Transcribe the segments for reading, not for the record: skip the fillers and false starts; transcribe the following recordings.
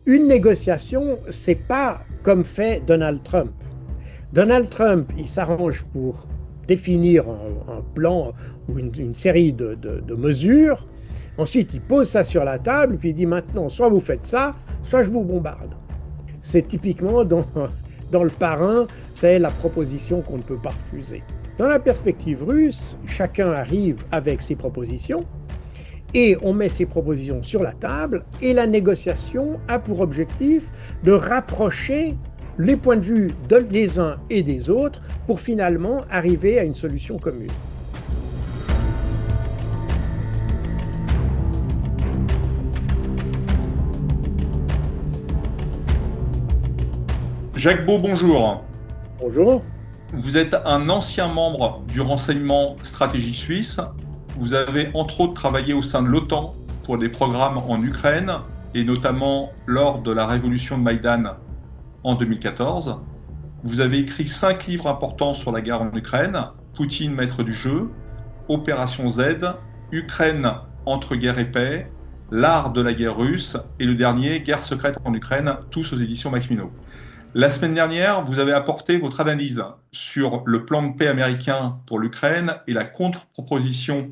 Une négociation, c'est pas comme fait Donald Trump. Donald Trump, il s'arrange pour définir un plan ou une série de mesures. Ensuite, il pose ça sur la table, puis il dit maintenant, soit vous faites ça, soit je vous bombarde. C'est typiquement dans le parrain, c'est la proposition qu'on ne peut pas refuser. Dans la perspective russe, chacun arrive avec ses propositions et on met ces propositions sur la table et la négociation a pour objectif de rapprocher les points de vue des uns et des autres pour finalement arriver à une solution commune. Jacques Beau, bonjour. Bonjour. Vous êtes un ancien membre du renseignement stratégique suisse. Vous avez entre autres travaillé au sein de l'OTAN pour des programmes en Ukraine et notamment lors de la révolution de Maïdan en 2014. Vous avez écrit 5 livres importants sur la guerre en Ukraine: Poutine, maître du jeu, Opération Z, Ukraine entre guerre et paix, L'art de la guerre russe et le dernier, Guerre secrète en Ukraine, tous aux éditions Maximino. La semaine dernière, vous avez apporté votre analyse sur le plan de paix américain pour l'Ukraine et la contre-proposition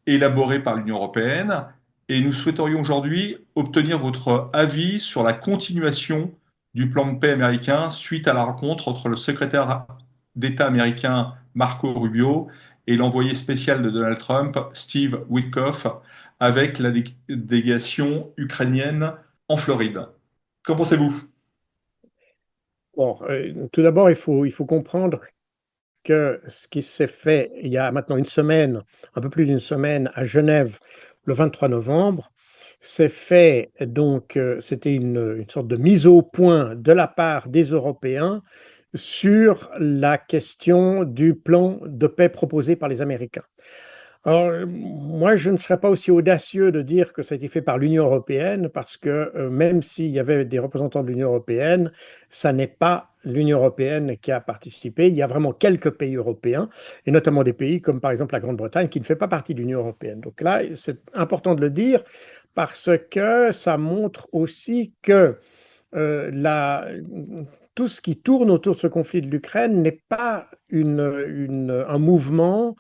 élaborée par l'Union européenne. Et nous souhaiterions aujourd'hui obtenir votre avis sur la continuation du plan de paix américain suite à la rencontre entre le secrétaire d'État américain Marco Rubio et l'envoyé spécial de Donald Trump, Steve Witkoff, avec la délégation ukrainienne en Floride. Qu'en pensez-vous? Bon, tout d'abord, il faut comprendre que ce qui s'est fait il y a maintenant une semaine, un peu plus d'une semaine, à Genève, le 23 novembre, s'est fait donc, c'était une sorte de mise au point de la part des Européens sur la question du plan de paix proposé par les Américains. Alors, moi, je ne serais pas aussi audacieux de dire que ça a été fait par l'Union européenne, parce que même s'il y avait des représentants de l'Union européenne, ça n'est pas l'Union européenne qui a participé. Il y a vraiment quelques pays européens, et notamment des pays comme par exemple la Grande-Bretagne, qui ne fait pas partie de l'Union européenne. Donc là, c'est important de le dire, parce que ça montre aussi que tout ce qui tourne autour de ce conflit de l'Ukraine n'est pas un mouvement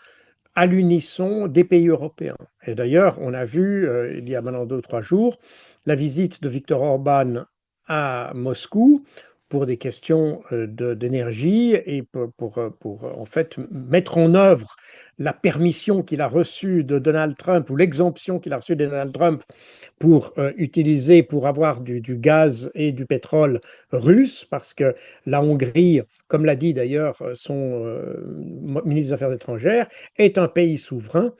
à l'unisson des pays européens. Et d'ailleurs, on a vu, il y a maintenant 2 ou 3 jours, la visite de Viktor Orban à Moscou pour des questions d'énergie et pour, en fait mettre en œuvre la permission qu'il a reçue de Donald Trump, ou l'exemption qu'il a reçue de Donald Trump pour utiliser, pour avoir du gaz et du pétrole russe, parce que la Hongrie, comme l'a dit d'ailleurs son ministre des Affaires étrangères, est un pays souverain,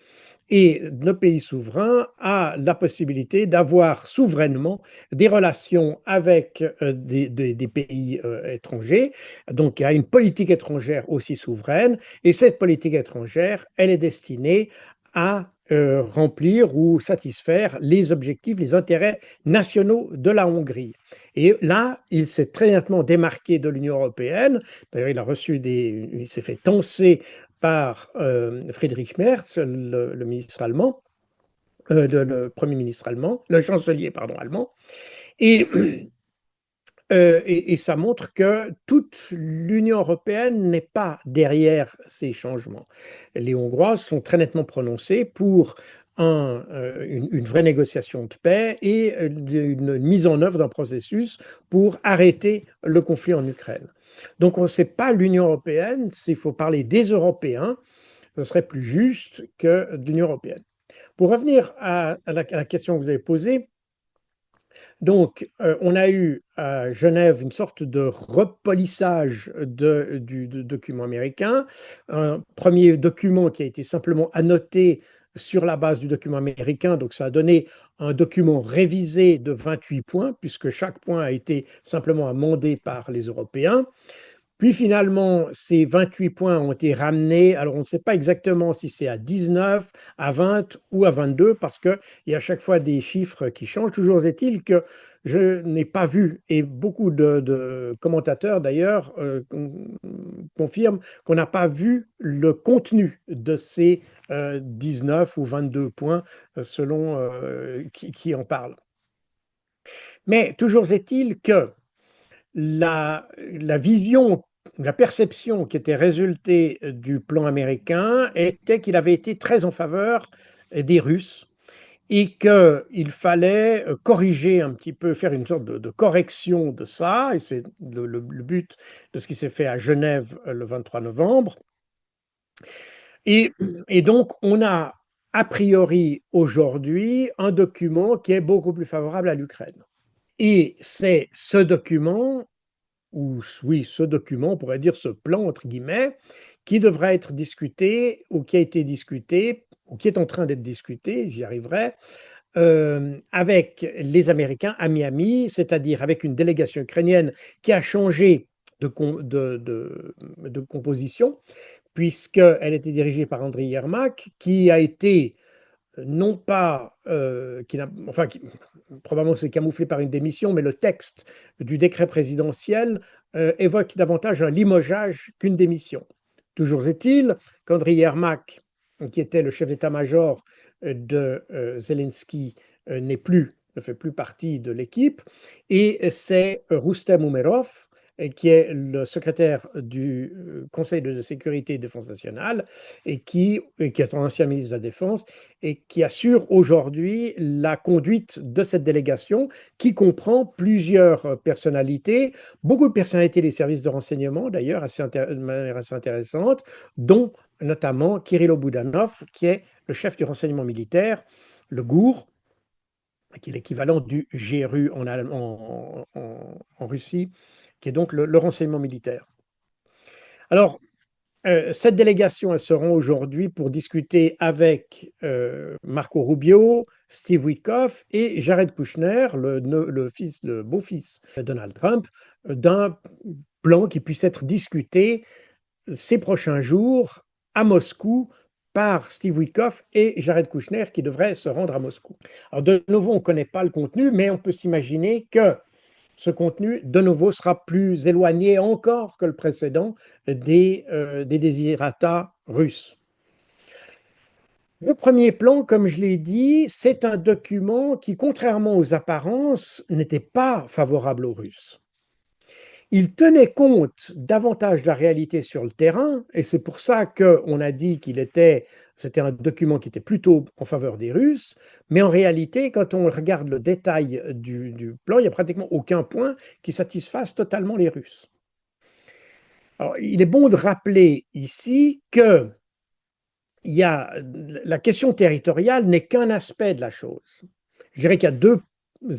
et le pays souverain a la possibilité d'avoir souverainement des relations avec des pays étrangers. Donc, il y a une politique étrangère aussi souveraine, et cette politique étrangère, elle est destinée à remplir ou satisfaire les objectifs, les intérêts nationaux de la Hongrie. Et là, il s'est très nettement démarqué de l'Union européenne. D'ailleurs, il s'est fait tancer par Friedrich Merz, le ministre allemand, le Premier ministre allemand, le chancelier, pardon, allemand. Et, et ça montre que toute l'Union européenne n'est pas derrière ces changements. Les Hongrois sont très nettement prononcés pour une vraie négociation de paix et une mise en œuvre d'un processus pour arrêter le conflit en Ukraine. Donc, ce n'est pas l'Union européenne, s'il faut parler des Européens, ce serait plus juste que de l'Union européenne. Pour revenir à la question que vous avez posée, donc on a eu à Genève une sorte de repolissage du document américain, un premier document qui a été simplement annoté sur la base du document américain, donc ça a donné un document révisé de 28 points, puisque chaque point a été simplement amendé par les Européens. Puis finalement, ces 28 points ont été ramenés. Alors, on ne sait pas exactement si c'est à 19, à 20 ou à 22, parce qu'il y a à chaque fois des chiffres qui changent. Toujours est-il que je n'ai pas vu, et beaucoup de commentateurs d'ailleurs confirment qu'on n'a pas vu le contenu de ces 19 ou 22 points selon qui en parle. Mais toujours est-il que la vision, la perception qui était résultée du plan américain était qu'il avait été très en faveur des Russes et qu'il fallait corriger un petit peu, faire une sorte de correction de ça, et c'est le but de ce qui s'est fait à Genève le 23 novembre. Et, et donc, on a priori aujourd'hui un document qui est beaucoup plus favorable à l'Ukraine. Et c'est ce document, ou oui, ce document, on pourrait dire ce plan, entre guillemets, qui devra être discuté, ou qui a été discuté, ou qui est en train d'être discuté, j'y arriverai, avec les Américains à Miami, c'est-à-dire avec une délégation ukrainienne qui a changé de composition, puisqu'elle était dirigée par Andriy Yermak, qui a été non pas, enfin, probablement c'est camouflé par une démission, mais le texte du décret présidentiel évoque davantage un limogeage qu'une démission. Toujours est-il qu'Andriy Yermak, qui était le chef d'état-major de Zelensky, ne fait plus partie de l'équipe, et c'est Roustem Umerov, qui est le secrétaire du Conseil de sécurité et de défense nationale, et qui est un ancien ministre de la Défense, et qui assure aujourd'hui la conduite de cette délégation qui comprend plusieurs personnalités, beaucoup de personnalités des services de renseignement d'ailleurs, de manière assez intéressante, dont notamment Kirilo Boudanov, qui est le chef du renseignement militaire, le GUR, qui est l'équivalent du GRU en Russie, qui est donc le renseignement militaire. Alors, cette délégation, elles seront aujourd'hui pour discuter avec Marco Rubio, Steve Witkoff et Jared Kushner, le beau-fils de Donald Trump, d'un plan qui puisse être discuté ces prochains jours à Moscou par Steve Witkoff et Jared Kushner qui devraient se rendre à Moscou. Alors de nouveau, on ne connaît pas le contenu, mais on peut s'imaginer que ce contenu, de nouveau, sera plus éloigné encore que le précédent des desiderata russes. Le premier plan, comme je l'ai dit, c'est un document qui, contrairement aux apparences, n'était pas favorable aux Russes. Il tenait compte davantage de la réalité sur le terrain, et c'est pour ça qu'on a dit c'était un document qui était plutôt en faveur des Russes, mais en réalité, quand on regarde le détail du plan, il n'y a pratiquement aucun point qui satisfasse totalement les Russes. Alors, il est bon de rappeler ici que la question territoriale n'est qu'un aspect de la chose. Je dirais qu'il y a deux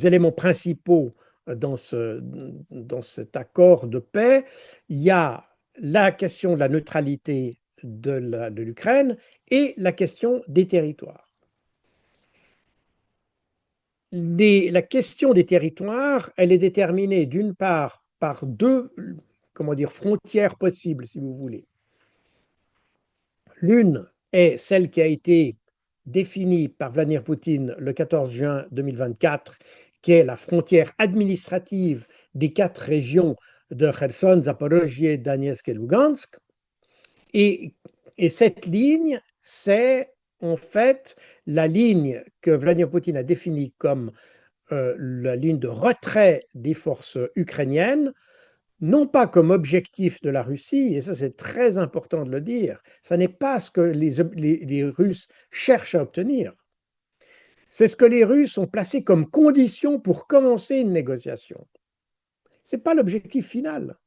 éléments principaux dans cet accord de paix. Il y a la question de la neutralité de l'Ukraine et la question des territoires. La question des territoires, elle est déterminée d'une part par deux, frontières possibles, si vous voulez. L'une est celle qui a été définie par Vladimir Poutine le 14 juin 2024, qui est la frontière administrative des 4 régions de Kherson, Zaporozhye, Donetsk et Lugansk. Et cette ligne, c'est en fait la ligne que Vladimir Poutine a définie comme la ligne de retrait des forces ukrainiennes, non pas comme objectif de la Russie, et ça c'est très important de le dire, ça n'est pas ce que les Russes cherchent à obtenir. C'est ce que les Russes ont placé comme condition pour commencer une négociation. Ce n'est pas l'objectif final.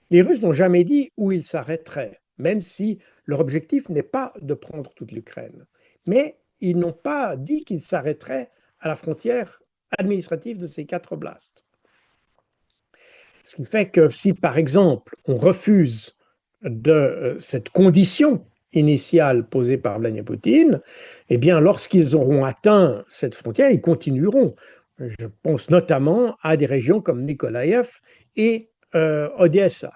Les Russes n'ont jamais dit où ils s'arrêteraient, même si leur objectif n'est pas de prendre toute l'Ukraine. Mais ils n'ont pas dit qu'ils s'arrêteraient à la frontière administrative de ces 4 oblasts. Ce qui fait que si, par exemple, on refuse de cette condition initiale posée par Vladimir Poutine, eh bien, lorsqu'ils auront atteint cette frontière, ils continueront. Je pense notamment à des régions comme Nikolaïev et Odessa.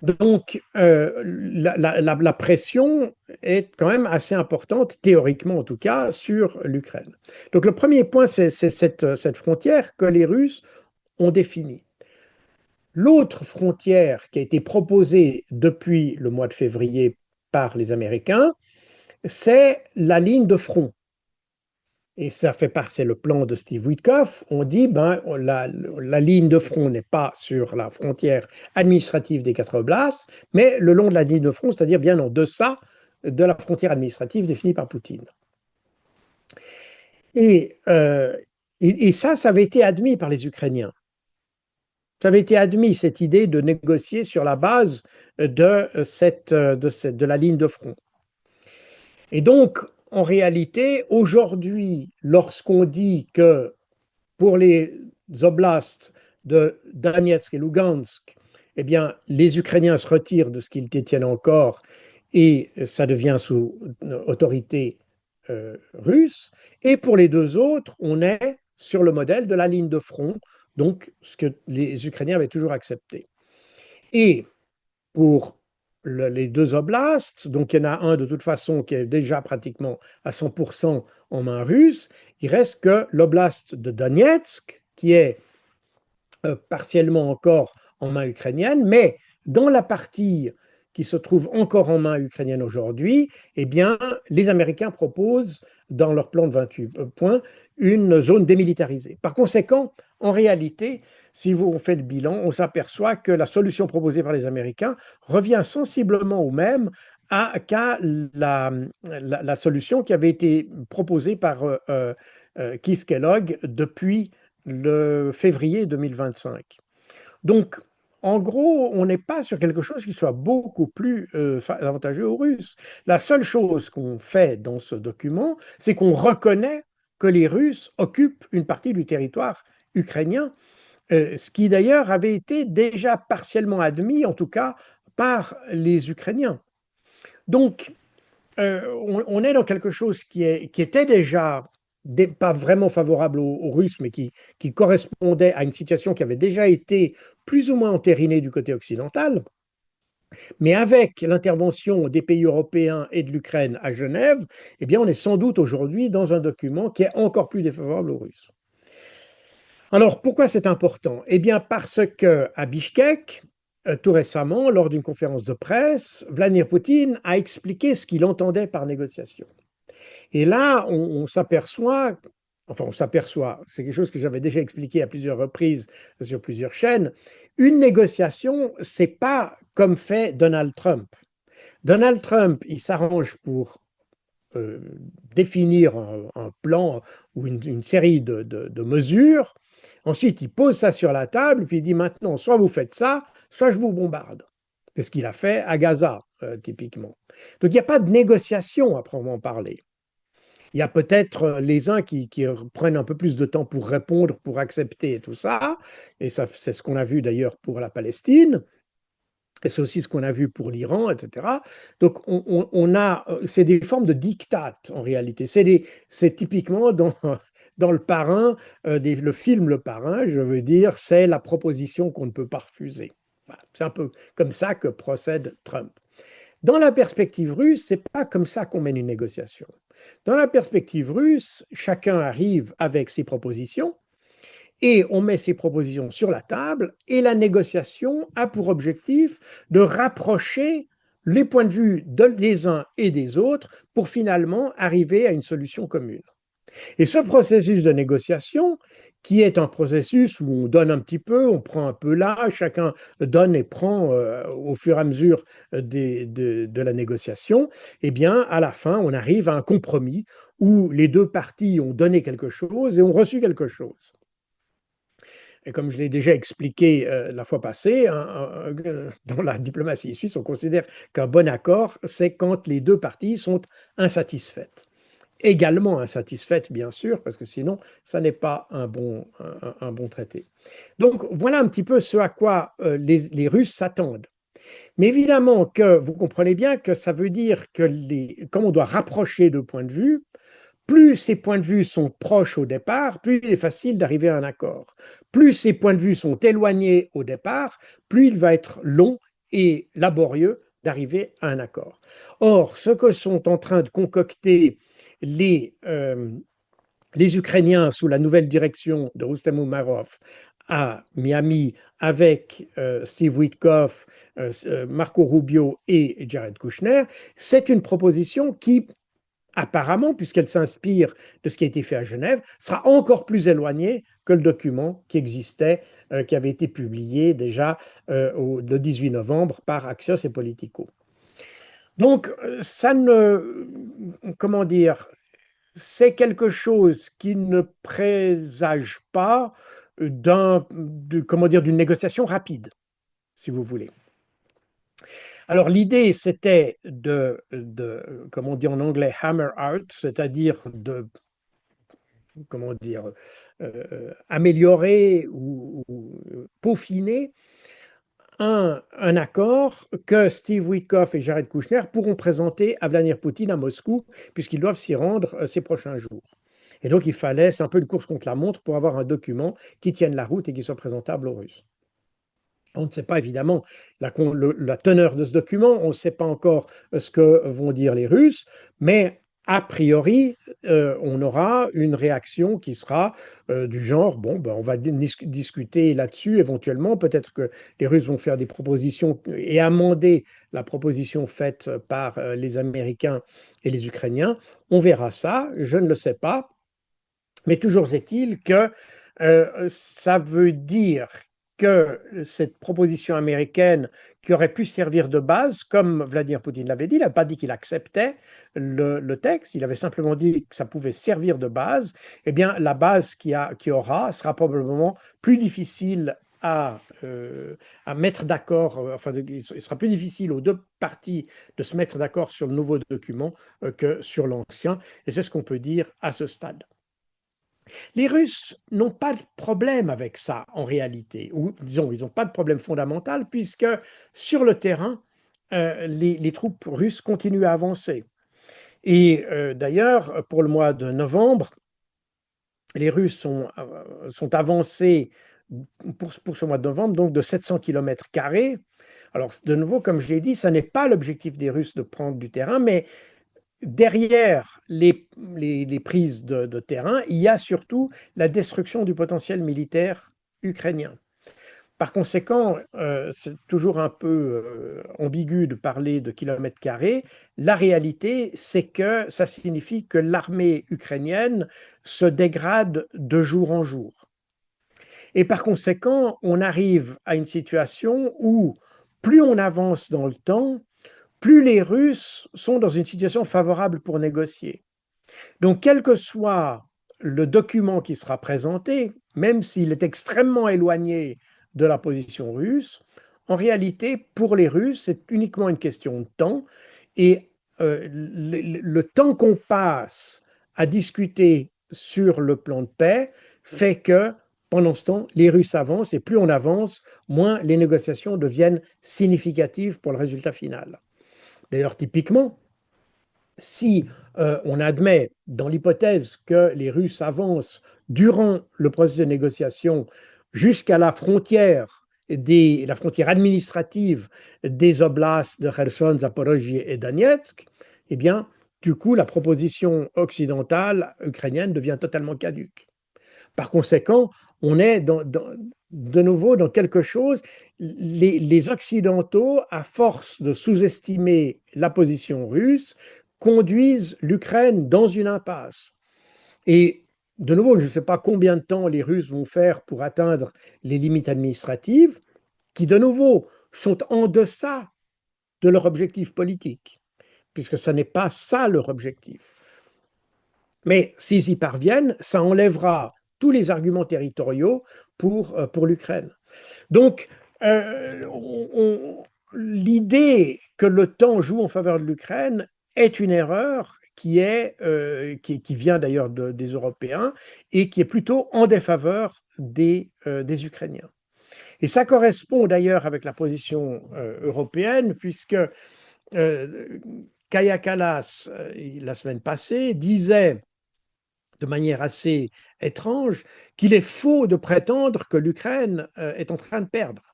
Donc, la pression est quand même assez importante, théoriquement en tout cas, sur l'Ukraine. Donc, le premier point, c'est cette frontière que les Russes ont définie. L'autre frontière qui a été proposée depuis le mois de février par les Américains, c'est la ligne de front. et ça fait partie, c'est le plan de Steve Witkoff, on dit ben, la ligne de front n'est pas sur la frontière administrative des quatre oblasts, mais le long de la ligne de front, c'est-à-dire bien en deçà de la frontière administrative définie par Poutine. Et, euh, et ça avait été admis par les Ukrainiens. Ça avait été admis, cette idée de négocier sur la base de la ligne de front. Et donc, en réalité, aujourd'hui, lorsqu'on dit que pour les oblasts de Donetsk et Lugansk, eh bien, les Ukrainiens se retirent de ce qu'ils détiennent encore et ça devient sous autorité russe. Et pour les deux autres, on est sur le modèle de la ligne de front, donc ce que les Ukrainiens avaient toujours accepté. Et pour les deux oblasts, donc il y en a un de toute façon qui est déjà pratiquement à 100% en main russe, il reste que l'oblast de Donetsk, qui est partiellement encore en main ukrainienne, mais dans la partie qui se trouve encore en main ukrainienne aujourd'hui, eh bien, les Américains proposent dans leur plan de 28 points une zone démilitarisée. Par conséquent, en réalité, si on fait le bilan, on s'aperçoit que la solution proposée par les Américains revient sensiblement au même qu'à la solution qui avait été proposée par Keith Kellogg depuis le février 2025. Donc, en gros, on n'est pas sur quelque chose qui soit beaucoup plus avantageux aux Russes. La seule chose qu'on fait dans ce document, c'est qu'on reconnaît que les Russes occupent une partie du territoire ukrainien, ce qui d'ailleurs avait été déjà partiellement admis, en tout cas par les Ukrainiens. Donc, on est dans quelque chose qui était déjà pas vraiment favorable aux Russes, mais qui correspondait à une situation qui avait déjà été plus ou moins entérinée du côté occidental. Mais avec l'intervention des pays européens et de l'Ukraine à Genève, eh bien, on est sans doute aujourd'hui dans un document qui est encore plus défavorable aux Russes. Alors, pourquoi c'est important? Eh bien, parce qu'à Bichkek, tout récemment, lors d'une conférence de presse, Vladimir Poutine a expliqué ce qu'il entendait par négociation. Et là, on s'aperçoit, enfin on s'aperçoit, c'est quelque chose que j'avais déjà expliqué à plusieurs reprises sur plusieurs chaînes, une négociation, c'est pas comme fait Donald Trump. Donald Trump, il s'arrange pour euh, définir un plan ou une série de mesures. Ensuite, il pose ça sur la table, puis il dit maintenant, soit vous faites ça, soit je vous bombarde. C'est ce qu'il a fait à Gaza, typiquement. Donc il n'y a pas de négociation à proprement parler. Il y a peut-être les uns qui prennent un peu plus de temps pour répondre, pour accepter tout ça, et ça, c'est ce qu'on a vu d'ailleurs pour la Palestine, et c'est aussi ce qu'on a vu pour l'Iran, etc. Donc c'est des formes de diktat en réalité. C'est typiquement dans Le Parrain, le film Le Parrain, je veux dire, c'est la proposition qu'on ne peut pas refuser. Voilà. C'est un peu comme ça que procède Trump. Dans la perspective russe, c'est pas comme ça qu'on mène une négociation. Dans la perspective russe, chacun arrive avec ses propositions et on met ces propositions sur la table et la négociation a pour objectif de rapprocher les points de vue des uns et des autres pour finalement arriver à une solution commune. Et ce processus de négociation, qui est un processus où on donne un petit peu, on prend un peu là, chacun donne et prend au fur et à mesure de la négociation, eh bien, à la fin, on arrive à un compromis où les deux parties ont donné quelque chose et ont reçu quelque chose. Et comme je l'ai déjà expliqué la fois passée, dans la diplomatie suisse, on considère qu'un bon accord, c'est quand les deux parties sont insatisfaites. Également insatisfaites, bien sûr, parce que sinon, ça n'est pas un bon traité. Donc, voilà un petit peu ce à quoi les Russes s'attendent. Mais évidemment que vous comprenez bien que ça veut dire que comme on doit rapprocher deux points de vue, plus ces points de vue sont proches au départ, plus il est facile d'arriver à un accord. Plus ces points de vue sont éloignés au départ, plus il va être long et laborieux d'arriver à un accord. Or, ce que sont en train de concocter les Ukrainiens sous la nouvelle direction de Rustem Umerov à Miami avec Steve Witkoff, Marco Rubio et Jared Kushner, c'est une proposition qui apparemment, puisqu'elle s'inspire de ce qui a été fait à Genève, sera encore plus éloignée que le document qui existait, qui avait été publié déjà le 18 novembre par Axios et Politico. Donc, ça ne, comment dire, c'est quelque chose qui ne présage pas comment dire, d'une négociation rapide, si vous voulez. Alors l'idée, c'était comme on dit en anglais, hammer out, c'est-à-dire de, comment dire, améliorer ou peaufiner un accord que Steve Witkoff et Jared Kushner pourront présenter à Vladimir Poutine à Moscou, puisqu'ils doivent s'y rendre ces prochains jours. Et donc il fallait, c'est un peu une course contre la montre pour avoir un document qui tienne la route et qui soit présentable aux Russes. On ne sait pas évidemment la teneur de ce document, on ne sait pas encore ce que vont dire les Russes, mais a priori, on aura une réaction qui sera du genre, bon, ben, on va discuter là-dessus éventuellement, peut-être que les Russes vont faire des propositions et amender la proposition faite par les Américains et les Ukrainiens. On verra ça, je ne le sais pas, mais toujours est-il que ça veut dire que cette proposition américaine qui aurait pu servir de base, comme Vladimir Poutine l'avait dit, il n'a pas dit qu'il acceptait le texte, il avait simplement dit que ça pouvait servir de base, eh bien la base qui aura sera probablement plus difficile à mettre d'accord, enfin, il sera plus difficile aux deux parties de se mettre d'accord sur le nouveau document que sur l'ancien, et c'est ce qu'on peut dire à ce stade. Les Russes n'ont pas de problème avec ça en réalité, ou disons, ils n'ont pas de problème fondamental puisque sur le terrain, les troupes russes continuent à avancer. Et d'ailleurs, pour le mois de novembre, les Russes sont avancés pour ce mois de novembre donc de 700 km². Alors de nouveau, comme je l'ai dit, ça n'est pas l'objectif des Russes de prendre du terrain, mais derrière les prises de terrain, il y a surtout la destruction du potentiel militaire ukrainien. Par conséquent, c'est toujours un peu ambigu de parler de kilomètres carrés. La réalité, c'est que ça signifie que l'armée ukrainienne se dégrade de jour en jour. Et par conséquent, on arrive à une situation où plus on avance dans le temps, plus les Russes sont dans une situation favorable pour négocier. Donc, quel que soit le document qui sera présenté, même s'il est extrêmement éloigné de la position russe, en réalité, pour les Russes, c'est uniquement une question de temps. Et le temps qu'on passe à discuter sur le plan de paix fait que, pendant ce temps, les Russes avancent, et plus on avance, moins les négociations deviennent significatives pour le résultat final. D'ailleurs, typiquement, si on admet, dans l'hypothèse que les Russes avancent durant le processus de négociation jusqu'à la frontière administrative des oblasts de Kherson, Zaporozhye et Donetsk, eh bien, du coup, la proposition occidentale ukrainienne devient totalement caduque. Par conséquent, on est de nouveau dans quelque chose, les Occidentaux, à force de sous-estimer la position russe, conduisent l'Ukraine dans une impasse. Et de nouveau, je ne sais pas combien de temps les Russes vont faire pour atteindre les limites administratives, qui de nouveau sont en deçà de leur objectif politique, puisque ce n'est pas ça leur objectif. Mais s'ils y parviennent, ça enlèvera tous les arguments territoriaux pour l'Ukraine. Donc, l'idée que le temps joue en faveur de l'Ukraine est une erreur qui vient d'ailleurs des Européens et qui est plutôt en défaveur des Ukrainiens. Et ça correspond d'ailleurs avec la position européenne, puisque Kaja Kallas, la semaine passée, disait de manière assez étrange qu'il est faux de prétendre que l'Ukraine est en train de perdre.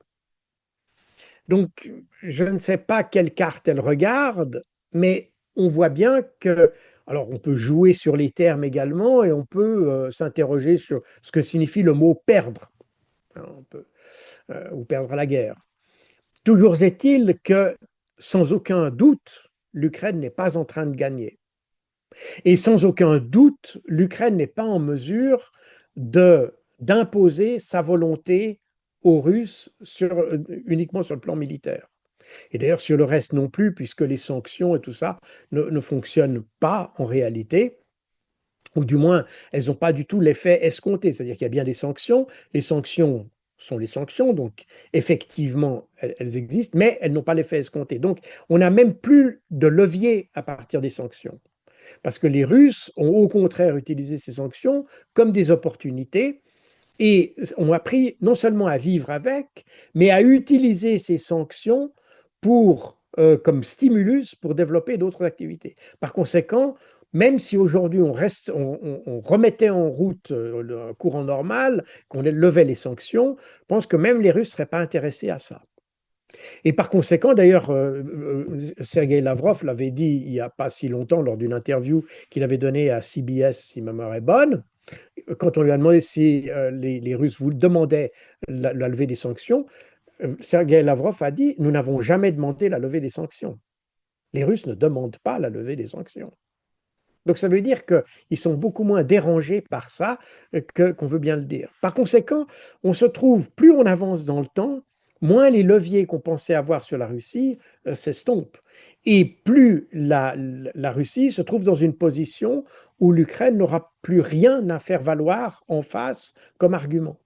Donc, je ne sais pas quelle carte elle regarde, mais on voit bien que, alors on peut jouer sur les termes également et on peut s'interroger sur ce que signifie le mot perdre, hein, ou perdre la guerre. Toujours est-il que, sans aucun doute, l'Ukraine n'est pas en train de gagner. Et sans aucun doute, l'Ukraine n'est pas en mesure d'imposer sa volonté aux Russes uniquement sur le plan militaire. Et d'ailleurs sur le reste non plus, puisque les sanctions et tout ça ne fonctionnent pas en réalité, ou du moins elles n'ont pas du tout l'effet escompté. C'est-à-dire qu'il y a bien des sanctions, les sanctions sont les sanctions, donc effectivement elles existent, mais elles n'ont pas l'effet escompté. Donc on n'a même plus de levier à partir des sanctions. Parce que les Russes ont au contraire utilisé ces sanctions comme des opportunités et ont appris non seulement à vivre avec, mais à utiliser ces sanctions comme stimulus pour développer d'autres activités. Par conséquent, même si aujourd'hui on remettait en route le courant normal, qu'on levait les sanctions, je pense que même les Russes ne seraient pas intéressés à ça. Et par conséquent, d'ailleurs, Sergei Lavrov l'avait dit il n'y a pas si longtemps lors d'une interview qu'il avait donnée à CBS, si ma mémoire est bonne, quand on lui a demandé si les Russes vous demandaient la levée des sanctions, Sergei Lavrov a dit, nous n'avons jamais demandé la levée des sanctions. Les Russes ne demandent pas la levée des sanctions. Donc ça veut dire qu'ils sont beaucoup moins dérangés par ça qu'on veut bien le dire. Par conséquent, on se trouve, plus on avance dans le temps, moins les leviers qu'on pensait avoir sur la Russie s'estompent. Et plus la Russie se trouve dans une position où l'Ukraine n'aura plus rien à faire valoir en face comme argument.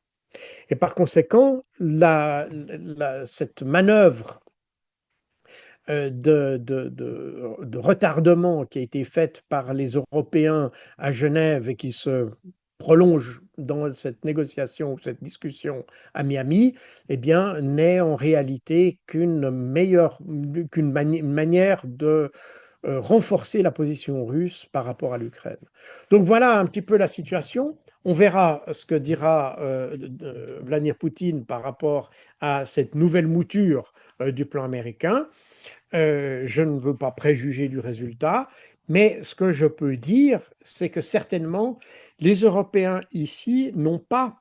Et par conséquent, cette manœuvre de retardement qui a été faite par les Européens à Genève et qui se prolonge dans cette négociation, cette discussion à Miami, eh bien, n'est en réalité qu'une manière de renforcer la position russe par rapport à l'Ukraine. Donc voilà un petit peu la situation. On verra ce que dira Vladimir Poutine par rapport à cette nouvelle mouture du plan américain. Je ne veux pas préjuger du résultat, mais ce que je peux dire, c'est que certainement, les Européens ici n'ont pas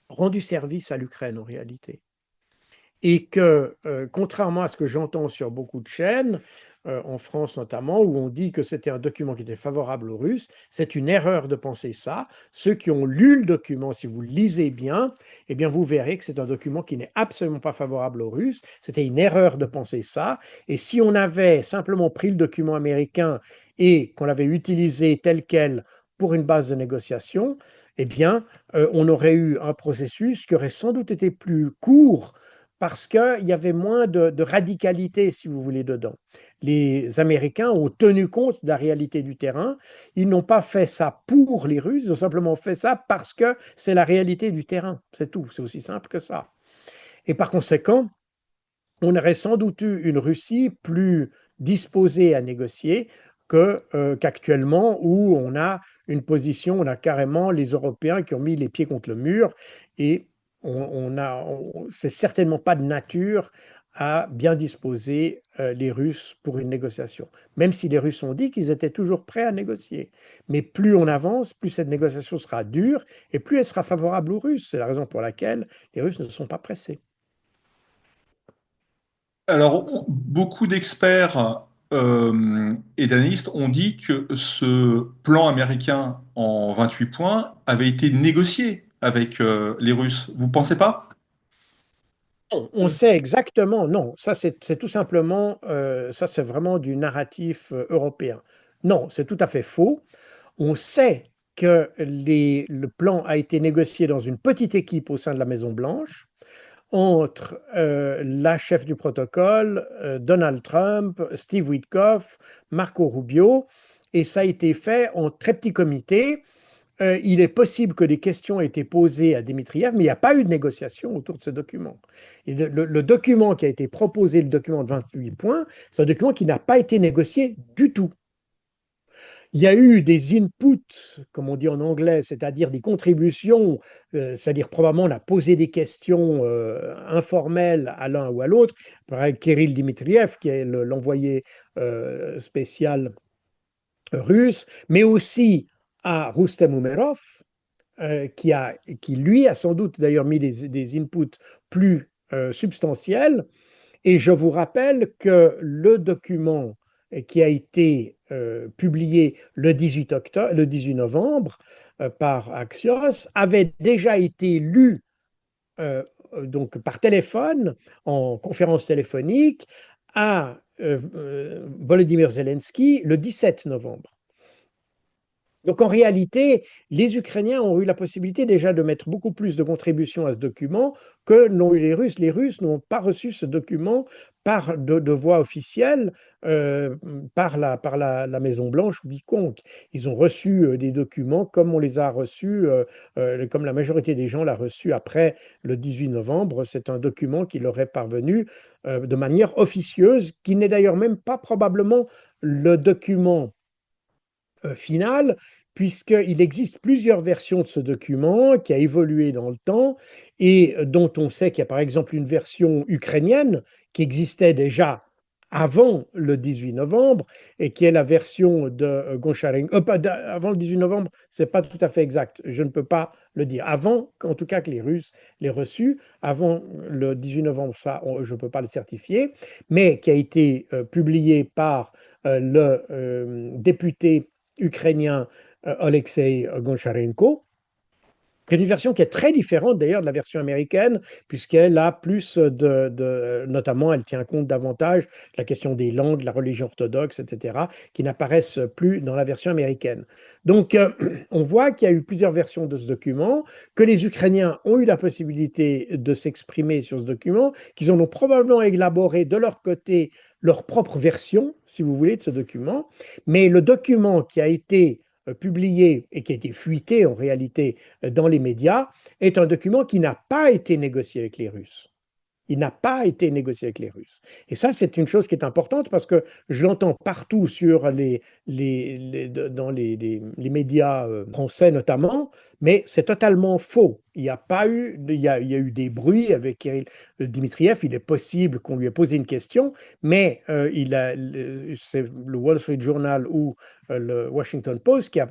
rendu service à l'Ukraine en réalité. Et que, contrairement à ce que j'entends sur beaucoup de chaînes, en France notamment, où on dit que c'était un document qui était favorable aux Russes, c'est une erreur de penser ça. Ceux qui ont lu le document, si vous le lisez bien, eh bien vous verrez que c'est un document qui n'est absolument pas favorable aux Russes. C'était une erreur de penser ça. Et si on avait simplement pris le document américain et qu'on l'avait utilisé tel quel pour une base de négociation, eh bien, on aurait eu un processus qui aurait sans doute été plus court parce qu'il y avait moins de radicalité, si vous voulez, dedans. Les Américains ont tenu compte de la réalité du terrain. Ils n'ont pas fait ça pour les Russes, ils ont simplement fait ça parce que c'est la réalité du terrain. C'est tout, c'est aussi simple que ça. Et par conséquent, on aurait sans doute eu une Russie plus disposée à négocier qu'actuellement où on a une position, on a carrément les Européens qui ont mis les pieds contre le mur et c'est certainement pas de nature à bien disposer les Russes pour une négociation. Même si les Russes ont dit qu'ils étaient toujours prêts à négocier. Mais plus on avance, plus cette négociation sera dure et plus elle sera favorable aux Russes. C'est la raison pour laquelle les Russes ne sont pas pressés. Alors, beaucoup d'experts et d'analystes ont dit que ce plan américain en 28 points avait été négocié avec les Russes. Vous pensez pas? On sait exactement, non, ça c'est tout simplement, ça c'est vraiment du narratif européen. Non, c'est tout à fait faux. On sait que le plan a été négocié dans une petite équipe au sein de la Maison-Blanche entre la chef du protocole, Donald Trump, Steve Witkoff, Marco Rubio, et ça a été fait en très petit comité. Il est possible que des questions aient été posées à Dmitriev, mais il n'y a pas eu de négociation autour de ce document. Et le document qui a été proposé, le document de 28 points, c'est un document qui n'a pas été négocié du tout. Il y a eu des inputs, comme on dit en anglais, c'est-à-dire des contributions, c'est-à-dire probablement on a posé des questions informelles à l'un ou à l'autre, par exemple Kirill Dmitriev, qui est l'envoyé spécial russe, mais aussi à Rustem Umerov, qui lui a sans doute d'ailleurs mis des inputs plus substantiels. Et je vous rappelle que le document qui a été publié le 18 octobre, le 18 novembre par Axios, avait déjà été lu euh, donc par téléphone, en conférence téléphonique, à Volodymyr Zelensky le 17 novembre. Donc en réalité, les Ukrainiens ont eu la possibilité déjà de mettre beaucoup plus de contributions à ce document que n'ont eu les Russes. Les Russes n'ont pas reçu ce document de voie officielle par la Maison-Blanche ou quiconque. Ils ont reçu des documents comme on les a reçus, comme la majorité des gens l'a reçu après le 18 novembre. C'est un document qui leur est parvenu de manière officieuse, qui n'est d'ailleurs même pas probablement le document finale, puisqu'il existe plusieurs versions de ce document qui a évolué dans le temps et dont on sait qu'il y a par exemple une version ukrainienne qui existait déjà avant le 18 novembre et qui est la version de Goncharenko. Avant le 18 novembre, c'est pas tout à fait exact. Je ne peux pas le dire. Avant, en tout cas, que les Russes l'aient reçu, avant le 18 novembre, ça, je ne peux pas le certifier, mais qui a été publié par le député ukrainien Alexei Goncharenko, qui est une version qui est très différente d'ailleurs de la version américaine, puisqu'elle a plus notamment, elle tient compte davantage de la question des langues, de la religion orthodoxe, etc., qui n'apparaissent plus dans la version américaine. Donc, on voit qu'il y a eu plusieurs versions de ce document, que les Ukrainiens ont eu la possibilité de s'exprimer sur ce document, qu'ils en ont probablement élaboré de leur côté leur propre version, si vous voulez, de ce document. Mais le document qui a été publié et qui a été fuité en réalité dans les médias est un document qui n'a pas été négocié avec les Russes. Il n'a pas été négocié avec les Russes. Et ça, c'est une chose qui est importante parce que je l'entends partout sur dans les médias français notamment, mais c'est totalement faux. Il n'y a pas eu, il y a eu des bruits avec Kirill Dmitriev. Il est possible qu'on lui ait posé une question, mais c'est le Wall Street Journal ou le Washington Post qui a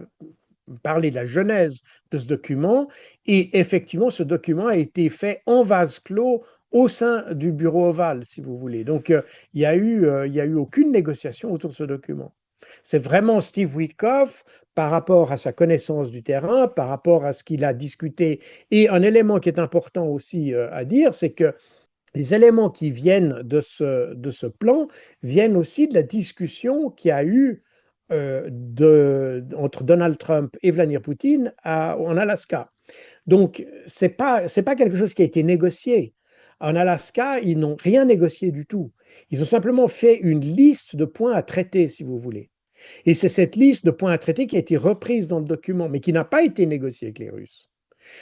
parlé de la genèse de ce document. Et effectivement, ce document a été fait en vase clos au sein du bureau ovale, si vous voulez. Donc, il y a eu aucune négociation autour de ce document. C'est vraiment Steve Witkoff, par rapport à sa connaissance du terrain, par rapport à ce qu'il a discuté. Et un élément qui est important aussi à dire, c'est que les éléments qui viennent de ce plan viennent aussi de la discussion qu'il y a eu entre Donald Trump et Vladimir Poutine en Alaska. Donc, c'est pas quelque chose qui a été négocié. En Alaska, ils n'ont rien négocié du tout. Ils ont simplement fait une liste de points à traiter, si vous voulez. Et c'est cette liste de points à traiter qui a été reprise dans le document, mais qui n'a pas été négociée avec les Russes.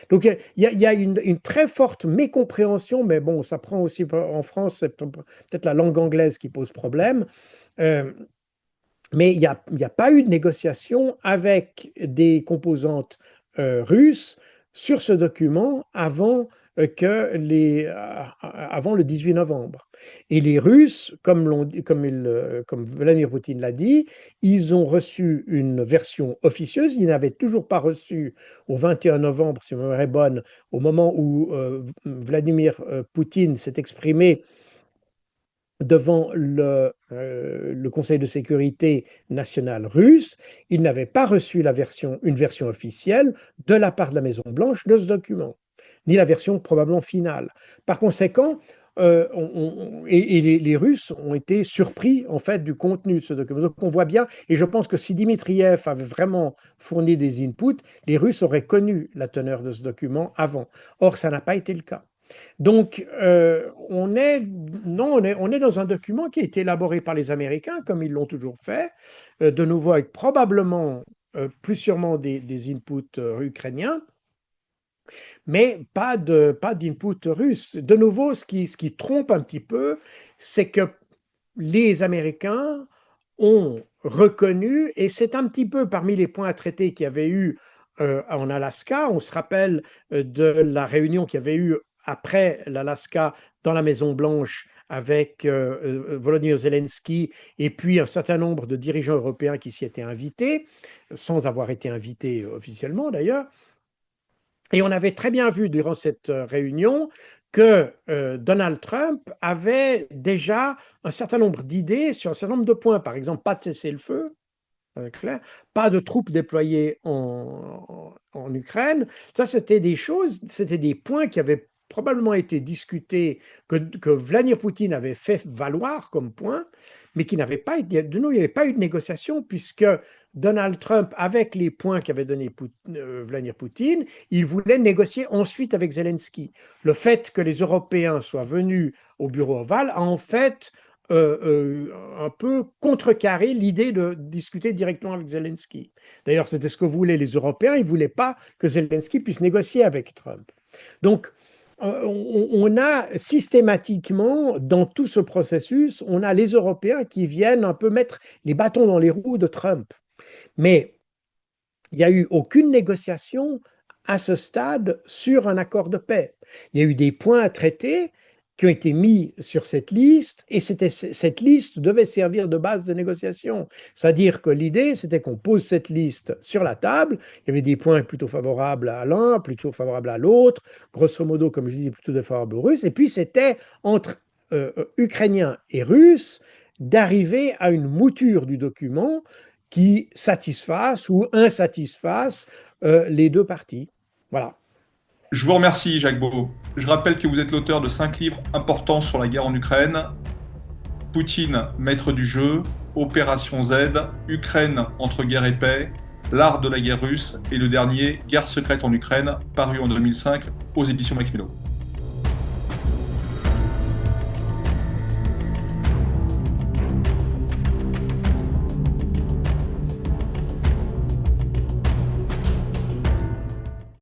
Donc, il y a une très forte mécompréhension, mais bon, ça prend aussi en France, c'est peut-être la langue anglaise qui pose problème. Euh, mais il n'y a pas eu de négociation avec des composantes russes sur ce document avant le 18 novembre. Et les Russes, comme Vladimir Poutine l'a dit, ils ont reçu une version officieuse. Ils n'avaient toujours pas reçu au 21 novembre, si ma mémoire est bonne, au moment où Vladimir Poutine s'est exprimé devant le Conseil de sécurité national russe, il n'avait pas reçu une version officielle de la part de la Maison-Blanche de ce document, ni la version probablement finale. Par conséquent, les Russes ont été surpris en fait du contenu de ce document. Donc on voit bien, et je pense que si Dmitriev avait vraiment fourni des inputs, les Russes auraient connu la teneur de ce document avant. Or, ça n'a pas été le cas. Donc, non, on est dans un document qui a été élaboré par les Américains, comme ils l'ont toujours fait, de nouveau avec probablement, plus sûrement des inputs ukrainiens, mais pas d'input russe. De nouveau, ce qui trompe un petit peu, c'est que les Américains ont reconnu, et c'est un petit peu parmi les points à traiter qu'il y avait eu en Alaska. On se rappelle de la réunion qu'il y avait eu après l'Alaska dans la Maison-Blanche avec Volodymyr Zelensky et puis un certain nombre de dirigeants européens qui s'y étaient invités, sans avoir été invités officiellement d'ailleurs. Et on avait très bien vu durant cette réunion que Donald Trump avait déjà un certain nombre d'idées sur un certain nombre de points. Par exemple, pas de cessez-le-feu, clair, pas de troupes déployées en Ukraine. Ça, c'était des choses, c'était des points qui avaient probablement été discutés, que Vladimir Poutine avait fait valoir comme point, mais qui n'avaient pas été, de nous, il n'y avait pas eu de négociation, puisque Donald Trump, avec les points qu'avait donné Vladimir Poutine, il voulait négocier ensuite avec Zelensky. Le fait que les Européens soient venus au bureau ovale a en fait un peu contrecarrer l'idée de discuter directement avec Zelensky. D'ailleurs, c'était ce que voulaient les Européens. Ils ne voulaient pas que Zelensky puisse négocier avec Trump. Donc, on a systématiquement, dans tout ce processus, on a les Européens qui viennent un peu mettre les bâtons dans les roues de Trump. Mais il n'y a eu aucune négociation à ce stade sur un accord de paix. Il y a eu des points à traiter qui ont été mis sur cette liste et cette liste devait servir de base de négociation. C'est-à-dire que l'idée, c'était qu'on pose cette liste sur la table. Il y avait des points plutôt favorables à l'un, plutôt favorables à l'autre, grosso modo, comme je dis, plutôt défavorables aux Russes. Et puis, c'était entre Ukrainiens et Russes d'arriver à une mouture du document qui satisfasse ou insatisfasse les deux parties. Voilà. Je vous remercie, Jacques Beau. Je rappelle que vous êtes l'auteur de 5 livres importants sur la guerre en Ukraine. Poutine, maître du jeu, Opération Z, Ukraine entre guerre et paix, L'art de la guerre russe et le dernier, Guerre secrète en Ukraine, paru en 2005 aux éditions Max Milo.